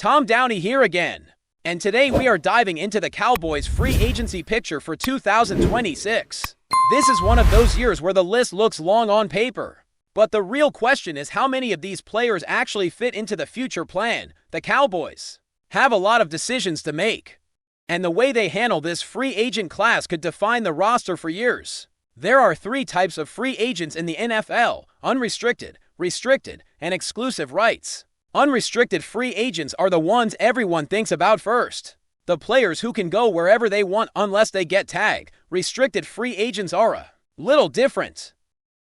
Tom Downey here again. And today we are diving into the Cowboys free agency picture for 2026. This is one of those years where the list looks long on paper. But the real question is how many of these players actually fit into the future plan. The Cowboys have a lot of decisions to make. And the way they handle this free agent class could define the roster for years. There are three types of free agents in the NFL: unrestricted, restricted, and exclusive rights. Unrestricted free agents are the ones everyone thinks about first. The players who can go wherever they want unless they get tagged. Restricted free agents are a little different,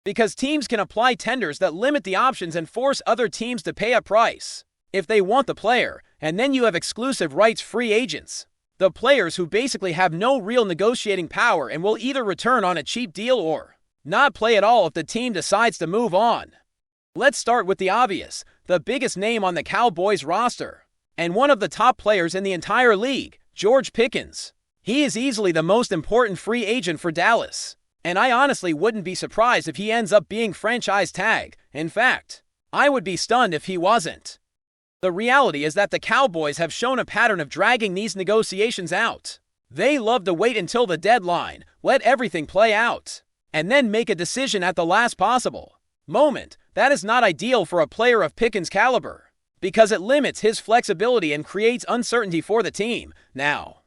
because teams can apply tenders that limit the options and force other teams to pay a price if they want the player. And then you have exclusive rights free agents, the players who basically have no real negotiating power and will either return on a cheap deal or not play at all if the team decides to move on. Let's start with the obvious, the biggest name on the Cowboys roster, and one of the top players in the entire league, George Pickens. He is easily the most important free agent for Dallas, and I honestly wouldn't be surprised if he ends up being franchise tagged. In fact, I would be stunned if he wasn't. The reality is that the Cowboys have shown a pattern of dragging these negotiations out. They love to wait until the deadline, let everything play out, and then make a decision at the last possible moment. That is not ideal for a player of Pickens' caliber, because it limits his flexibility and creates uncertainty for the team. Now,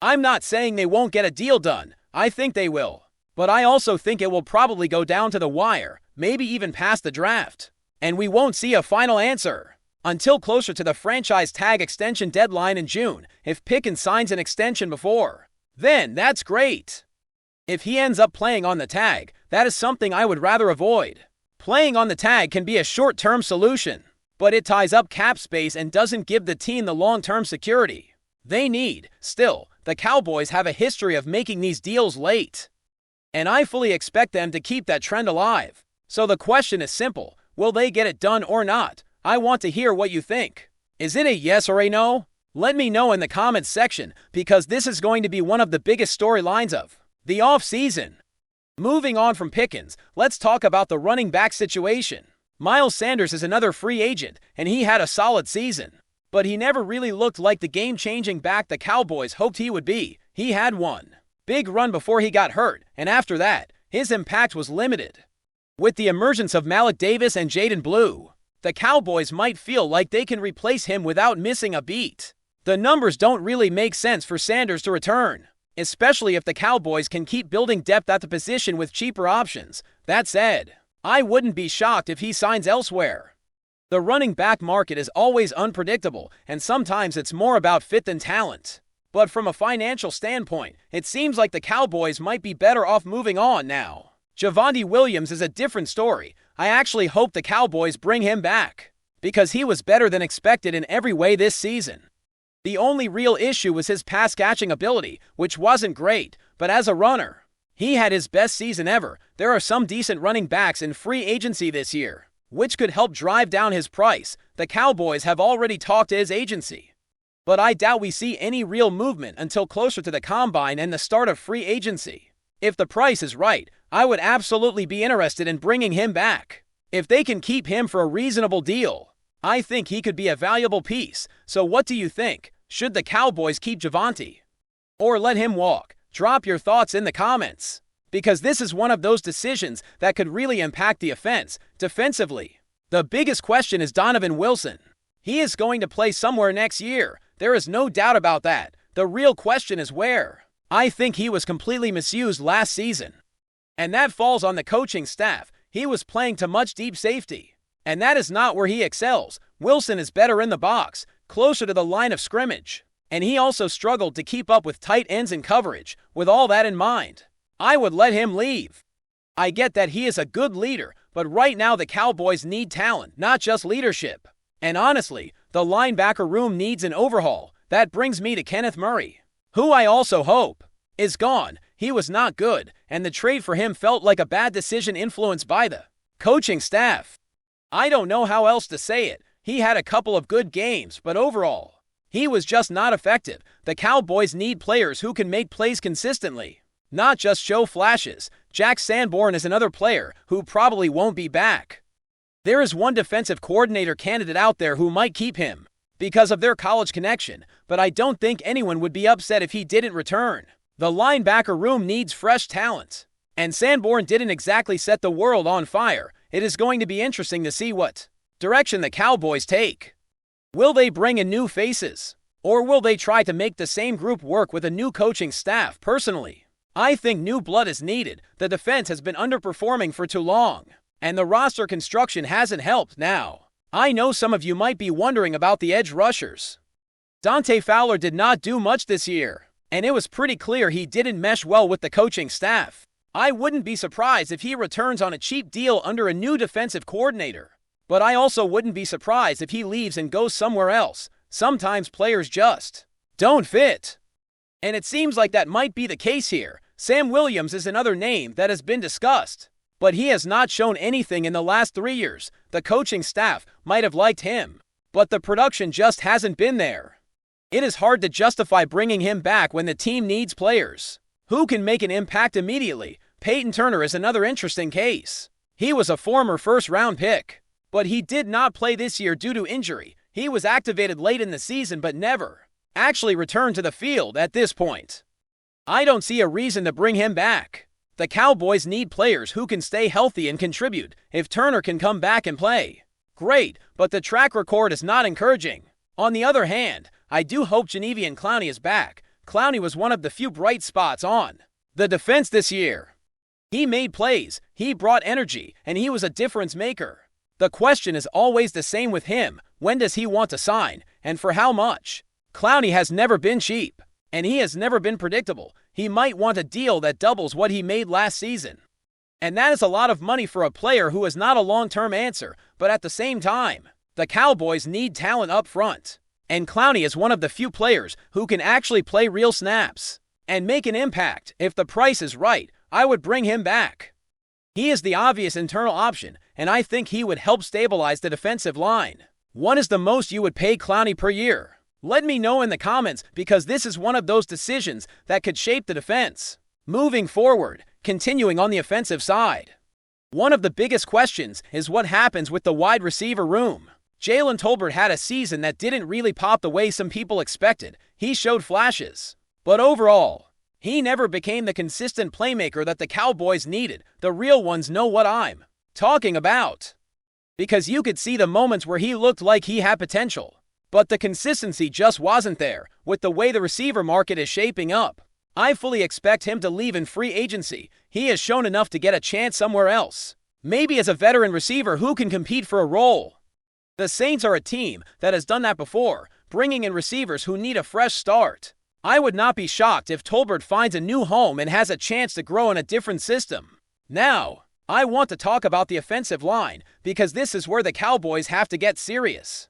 I'm not saying they won't get a deal done. I think they will. But I also think it will probably go down to the wire, maybe even past the draft. And we won't see a final answer until closer to the franchise tag extension deadline in June. If Pickens signs an extension before then, that's great. If he ends up playing on the tag, that is something I would rather avoid. Playing on the tag can be a short-term solution, but it ties up cap space and doesn't give the team the long-term security they need. Still, the Cowboys have a history of making these deals late, and I fully expect them to keep that trend alive. So the question is simple: will they get it done or not? I want to hear what you think. Is it a yes or a no? Let me know in the comments section, because this is going to be one of the biggest storylines of the offseason. Moving on from Pickens, let's talk about the running back situation. Miles Sanders is another free agent, and he had a solid season, but he never really looked like the game-changing back the Cowboys hoped he would be. He had one big run before he got hurt, and after that, his impact was limited. With the emergence of Malik Davis and Jaden Blue, the Cowboys might feel like they can replace him without missing a beat. The numbers don't really make sense for Sanders to return, especially if the Cowboys can keep building depth at the position with cheaper options. That said, I wouldn't be shocked if he signs elsewhere. The running back market is always unpredictable, and sometimes it's more about fit than talent. But from a financial standpoint, it seems like the Cowboys might be better off moving on now. Javonte Williams is a different story. I actually hope the Cowboys bring him back, because he was better than expected in every way this season. The only real issue was his pass-catching ability, which wasn't great, but as a runner, he had his best season ever. There are some decent running backs in free agency this year, which could help drive down his price. The Cowboys have already talked to his agency, but I doubt we see any real movement until closer to the combine and the start of free agency. If the price is right, I would absolutely be interested in bringing him back. If they can keep him for a reasonable deal, I think he could be a valuable piece. So what do you think? Should the Cowboys keep Javonte or let him walk? Drop your thoughts in the comments, because this is one of those decisions that could really impact the offense. Defensively, the biggest question is Donovan Wilson. He is going to play somewhere next year. There is no doubt about that. The real question is where. I think he was completely misused last season, and that falls on the coaching staff. He was playing too much deep safety, and that is not where he excels. Wilson is better in the box, closer to the line of scrimmage, and he also struggled to keep up with tight ends in coverage. With all that in mind, I would let him leave. I get that he is a good leader, but right now the Cowboys need talent, not just leadership. And honestly, the linebacker room needs an overhaul. That brings me to Kenneth Murray, who I also hope is gone. He was not good, and the trade for him felt like a bad decision influenced by the coaching staff. I don't know how else to say it. He had a couple of good games, but overall, he was just not effective. The Cowboys need players who can make plays consistently, not just show flashes. Jack Sanborn is another player who probably won't be back. There is one defensive coordinator candidate out there who might keep him, because of their college connection, but I don't think anyone would be upset if he didn't return. The linebacker room needs fresh talent, and Sanborn didn't exactly set the world on fire. It is going to be interesting to see what direction the Cowboys take. Will they bring in new faces, or will they try to make the same group work with a new coaching staff? Personally, I think new blood is needed. The defense has been underperforming for too long, and the roster construction hasn't helped now. I know some of you might be wondering about the edge rushers. Dante Fowler did not do much this year, and it was pretty clear he didn't mesh well with the coaching staff. I wouldn't be surprised if he returns on a cheap deal under a new defensive coordinator, but I also wouldn't be surprised if he leaves and goes somewhere else. Sometimes players just don't fit, and it seems like that might be the case here. Sam Williams is another name that has been discussed, but he has not shown anything in the last 3 years. The coaching staff might have liked him, but the production just hasn't been there. It is hard to justify bringing him back when the team needs players who can make an impact immediately. Peyton Turner is another interesting case. He was a former first-round pick, but he did not play this year due to injury. He was activated late in the season but never actually returned to the field at this point. I don't see a reason to bring him back. The Cowboys need players who can stay healthy and contribute. If Turner can come back and play, great, but the track record is not encouraging. On the other hand, I do hope Jadeveon Clowney is back. Clowney was one of the few bright spots on the defense this year. He made plays, he brought energy, and he was a difference maker. The question is always the same with him: when does he want to sign, and for how much? Clowney has never been cheap, and he has never been predictable. He might want a deal that doubles what he made last season, and that is a lot of money for a player who is not a long-term answer. But at the same time, the Cowboys need talent up front, and Clowney is one of the few players who can actually play real snaps and make an impact. If the price is right, I would bring him back. He is the obvious internal option, and I think he would help stabilize the defensive line. What is the most you would pay Clowney per year? Let me know in the comments, because this is one of those decisions that could shape the defense. Moving forward, continuing on the offensive side, one of the biggest questions is what happens with the wide receiver room. Jalen Tolbert had a season that didn't really pop the way some people expected. He showed flashes, but overall, he never became the consistent playmaker that the Cowboys needed. The real ones know what I'm talking about, because you could see the moments where he looked like he had potential, but the consistency just wasn't there. With the way the receiver market is shaping up, I fully expect him to leave in free agency. He has shown enough to get a chance somewhere else, maybe as a veteran receiver who can compete for a role. The Saints are a team that has done that before, bringing in receivers who need a fresh start. I would not be shocked if Tolbert finds a new home and has a chance to grow in a different system. Now, I want to talk about the offensive line, because this is where the Cowboys have to get serious.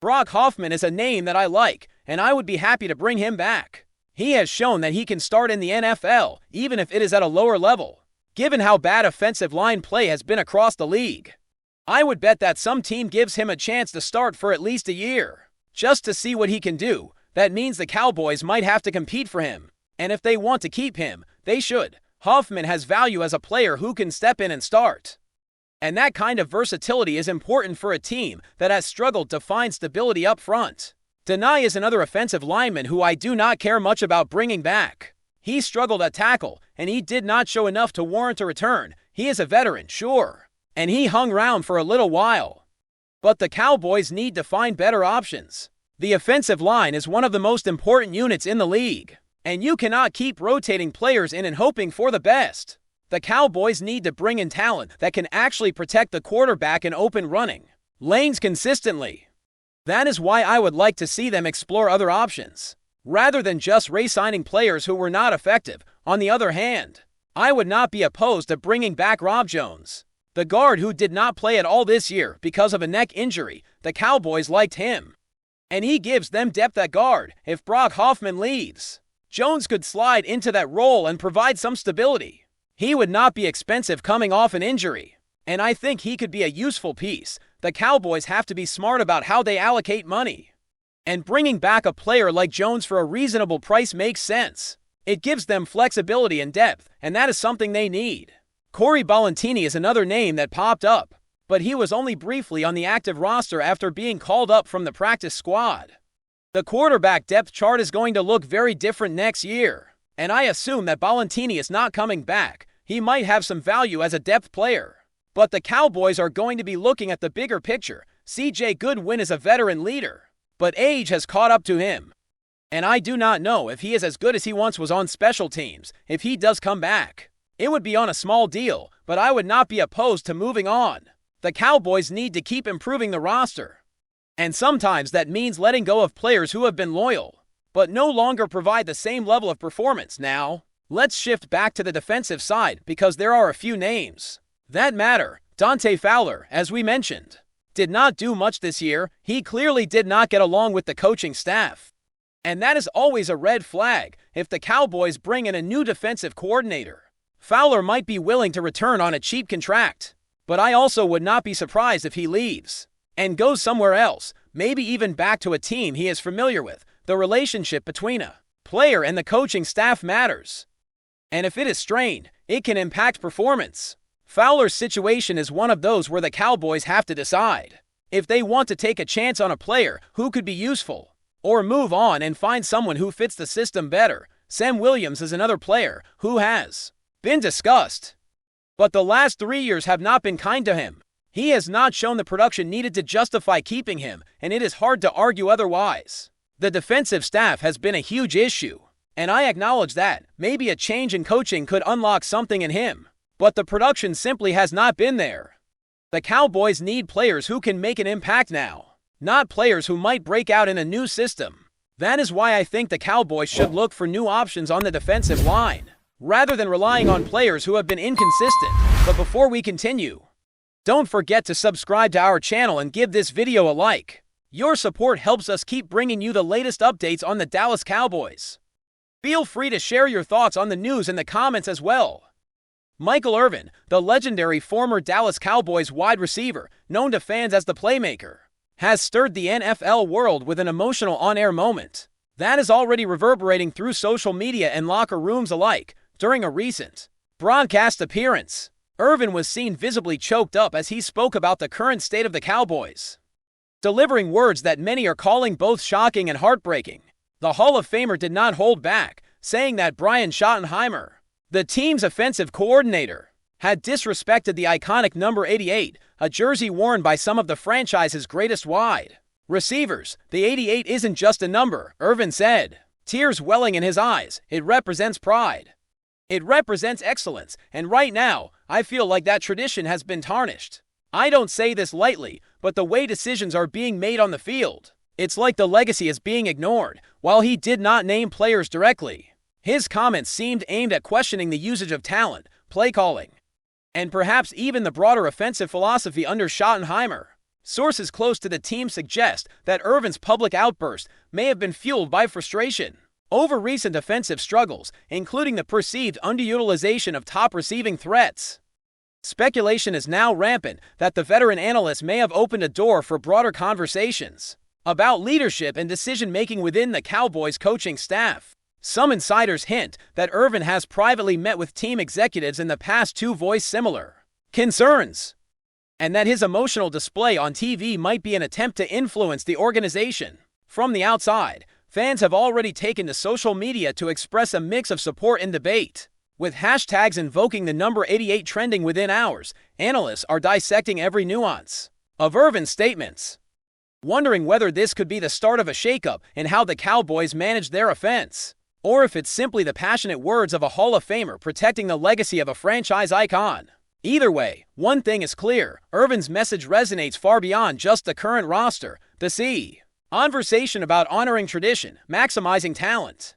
Brock Hoffman is a name that I like, and I would be happy to bring him back. He has shown that he can start in the NFL, even if it is at a lower level. Given how bad offensive line play has been across the league, I would bet that some team gives him a chance to start for at least a year, just to see what he can do. That means the Cowboys might have to compete for him, and if they want to keep him, they should. Hoffman has value as a player who can step in and start, and that kind of versatility is important for a team that has struggled to find stability up front. Deny is another offensive lineman who I do not care much about bringing back. He struggled at tackle, and he did not show enough to warrant a return. He is a veteran, sure, and he hung around for a little while, but the Cowboys need to find better options. The offensive line is one of the most important units in the league, and you cannot keep rotating players in and hoping for the best. The Cowboys need to bring in talent that can actually protect the quarterback in open running lanes consistently. That is why I would like to see them explore other options, rather than just re-signing players who were not effective. On the other hand, I would not be opposed to bringing back Rob Jones, the guard who did not play at all this year because of a neck injury. The Cowboys liked him, and he gives them depth at guard. If Brock Hoffman leaves, Jones could slide into that role and provide some stability. He would not be expensive coming off an injury, and I think he could be a useful piece. The Cowboys have to be smart about how they allocate money, and bringing back a player like Jones for a reasonable price makes sense. It gives them flexibility and depth, and that is something they need. Corey Ballentini is another name that popped up. but he was only briefly on the active roster after being called up from the practice squad. The quarterback depth chart is going to look very different next year, and I assume that Ballentini is not coming back. He might have some value as a depth player, but the Cowboys are going to be looking at the bigger picture. C.J. Goodwin is a veteran leader, but age has caught up to him, and I do not know if he is as good as he once was on special teams. If he does come back, it would be on a small deal, but I would not be opposed to moving on. The Cowboys need to keep improving the roster, and sometimes that means letting go of players who have been loyal, but no longer provide the same level of performance. Now, let's shift back to the defensive side because there are a few names that matter. Dante Fowler, as we mentioned, did not do much this year. He clearly did not get along with the coaching staff, and that is always a red flag. If the Cowboys bring in a new defensive coordinator, Fowler might be willing to return on a cheap contract, but I also would not be surprised if he leaves and goes somewhere else, maybe even back to a team he is familiar with. The relationship between a player and the coaching staff matters, and if it is strained, it can impact performance. Fowler's situation is one of those where the Cowboys have to decide if they want to take a chance on a player who could be useful, or move on and find someone who fits the system better. Sam Williams is another player who has been discussed, but the last 3 years have not been kind to him. He has not shown the production needed to justify keeping him, and it is hard to argue otherwise. The defensive staff has been a huge issue, and I acknowledge that. Maybe a change in coaching could unlock something in him, but the production simply has not been there. The Cowboys need players who can make an impact now, not players who might break out in a new system. That is why I think the Cowboys should look for new options on the defensive line, rather than relying on players who have been inconsistent. But before we continue, don't forget to subscribe to our channel and give this video a like. Your support helps us keep bringing you the latest updates on the Dallas Cowboys. Feel free to share your thoughts on the news in the comments as well. Michael Irvin, the legendary former Dallas Cowboys wide receiver, known to fans as the Playmaker, has stirred the NFL world with an emotional on-air moment that is already reverberating through social media and locker rooms alike. During a recent broadcast appearance, Irvin was seen visibly choked up as he spoke about the current state of the Cowboys, delivering words that many are calling both shocking and heartbreaking. The Hall of Famer did not hold back, saying that Brian Schottenheimer, the team's offensive coordinator, had disrespected the iconic number 88, a jersey worn by some of the franchise's greatest wide receivers. The 88 isn't just a number, Irvin said, tears welling in his eyes. It represents pride. It represents excellence, and right now, I feel like that tradition has been tarnished. I don't say this lightly, but the way decisions are being made on the field, it's like the legacy is being ignored. While he did not name players directly, his comments seemed aimed at questioning the usage of talent, play calling, and perhaps even the broader offensive philosophy under Schottenheimer. Sources close to the team suggest that Irvin's public outburst may have been fueled by frustration over recent offensive struggles, including the perceived underutilization of top receiving threats. Speculation is now rampant that the veteran analyst may have opened a door for broader conversations about leadership and decision-making within the Cowboys coaching staff. Some insiders hint that Irvin has privately met with team executives in the past to voice similar concerns, and that his emotional display on TV might be an attempt to influence the organization. From the outside, fans have already taken to social media to express a mix of support and debate, with hashtags invoking the number 88 trending within hours. Analysts are dissecting every nuance of Irvin's statements, wondering whether this could be the start of a shakeup in how the Cowboys manage their offense, or if it's simply the passionate words of a Hall of Famer protecting the legacy of a franchise icon. Either way, one thing is clear: Irvin's message resonates far beyond just the current roster. The conversation about honoring tradition, maximizing talent,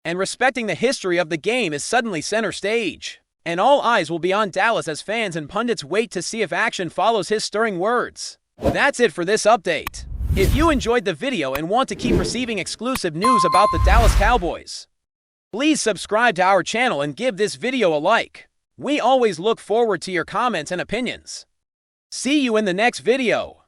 and respecting the history of the game is suddenly center stage, and all eyes will be on Dallas as fans and pundits wait to see if action follows his stirring words. That's it for this update. If you enjoyed the video and want to keep receiving exclusive news about the Dallas Cowboys, please subscribe to our channel and give this video a like. We always look forward to your comments and opinions. See you in the next video.